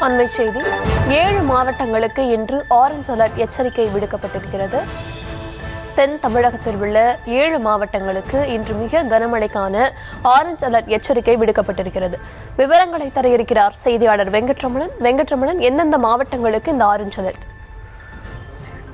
அண்மை செய்தி 7 மாவட்டங்களுக்கு இன்று ஆரஞ்ச் அலர்ட் எச்சரிக்கை விடுக்கப்பட்டிருக்கிறது. தென் தமிழகத்தில் உள்ள 7 மாவட்டங்களுக்கு இன்று மிக கனமழைக்கான ஆரஞ்ச் அலர்ட் எச்சரிக்கை விடுக்கப்பட்டிருக்கிறது. விவரங்களை தர இருக்கிறார் செய்தியாளர் வெங்கட்ரமணன். எந்தெந்த மாவட்டங்களுக்கு இந்த ஆரஞ்ச் அலர்ட்?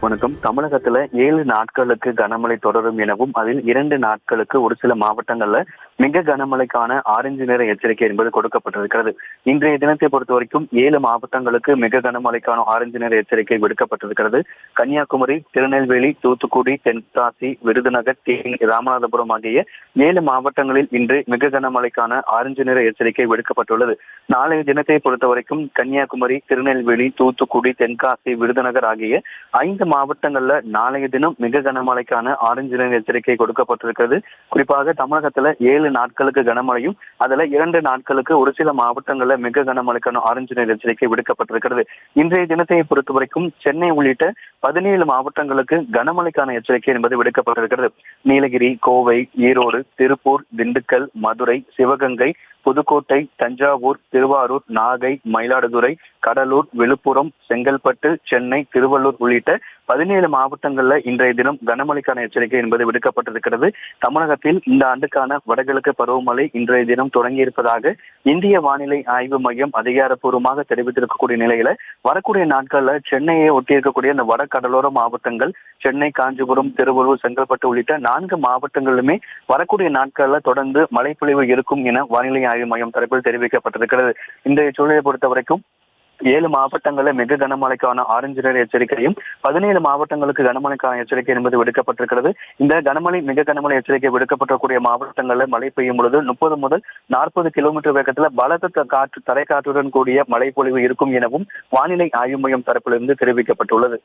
வணக்கம். தமிழகத்துல 7 நாட்களுக்கு கனமழை தொடரும் எனவும் அதில் 2 நாட்களுக்கு ஒரு சில மாவட்டங்கள்ல மிக கனமழைக்கான ஆரஞ்சு நிற எச்சரிக்கை என்பது கொடுக்கப்பட்டிருக்கிறது. இன்றைய தினத்தை பொறுத்த வரைக்கும் 7 மாவட்டங்களுக்கு மிக கனமழைக்கான ஆரஞ்சு நிற எச்சரிக்கை விடுக்கப்பட்டிருக்கிறது. கன்னியாகுமரி, திருநெல்வேலி, தூத்துக்குடி, தென்காசி, விருதுநகர், தேனி, ராமநாதபுரம் ஆகிய 7 மாவட்டங்களில் இன்று மிக கனமழைக்கான ஆரஞ்சு நிற எச்சரிக்கை விடுக்கப்பட்டுள்ளது. நாளைய தினத்தை பொறுத்த வரைக்கும் கன்னியாகுமரி, திருநெல்வேலி, தூத்துக்குடி, தென்காசி, விருதுநகர் ஆகிய 5 மாவட்டங்கள்ல நாளைய தினம் மிக கனமழைக்கான ஆரஞ்சு நிற எச்சரிக்கை கொடுக்கப்பட்டிருக்கிறது. குறிப்பாக தமிழகத்துல 7 நாட்களுக்கு கனமழையும் அதுல 2 நாட்களுக்கு ஒரு சில மாவட்டங்கள்ல மிக கனமழைக்கான ஆரஞ்சு நிற எச்சரிக்கை விடுக்கப்பட்டிருக்கிறது. இன்றைய தினத்தை பொறுத்த வரைக்கும் சென்னை உள்ளிட்ட 17 மாவட்டங்களுக்கு கனமழைக்கான எச்சரிக்கை என்பது விடுக்கப்பட்டிருக்கிறது. நீலகிரி, கோவை, ஈரோடு, திருப்பூர், திண்டுக்கல், மதுரை, சிவகங்கை, புதுக்கோட்டை, தஞ்சாவூர், திருவாரூர், நாகை, மயிலாடுதுறை, கடலூர், விழுப்புரம், செங்கல்பட்டு, சென்னை, திருவள்ளூர் உள்ளிட்ட 17 மாவட்டங்கள்ல இன்றைய தினம் கனமழைக்கான எச்சரிக்கை என்பது விடுக்கப்பட்டிருக்கிறது. தமிழகத்தில் இந்த ஆண்டுக்கான வடகிழக்கு பருவமழை இன்றைய தினம் தொடங்கி இருப்பதாக இந்திய வானிலை ஆய்வு மையம் அதிகாரப்பூர்வமாக தெரிவித்திருக்கக்கூடிய நிலையில வரக்கூடிய நாட்கள்ல சென்னையை ஒட்டியிருக்கக்கூடிய இந்த வட கடலோர மாவட்டங்கள் சென்னை, காஞ்சிபுரம், திருவள்ளூர், செங்கல்பட்டு உள்ளிட்ட 4 மாவட்டங்களிலுமே வரக்கூடிய நாட்கள்ல தொடர்ந்து மழைப்பொழிவு இருக்கும் என வானிலை ஆய்வு மையம் தரப்பில் தெரிவிக்கப்பட்டிருக்கிறது. இந்த சூழலை பொறுத்த வரைக்கும் 7 மாவட்டங்களில் மிக கனமழைக்கான ஆரஞ்சு நிற எச்சரிக்கையும் 17 மாவட்டங்களுக்கு கனமழைக்கான எச்சரிக்கை என்பது விடுக்கப்பட்டிருக்கிறது. இந்த கனமழை மிக கனமழை எச்சரிக்கை விடுக்கப்பட்டிருக்கூடிய மாவட்டங்களில் மழை பெய்யும் பொழுது 30 முதல் 40 கிலோமீட்டர் வேகத்தில் பலத்த காற்று தரைக்காற்றுடன் கூடிய மழை பொழிவு இருக்கும் எனவும் வானிலை ஆய்வு மையம் தரப்பிலிருந்து தெரிவிக்கப்பட்டுள்ளது.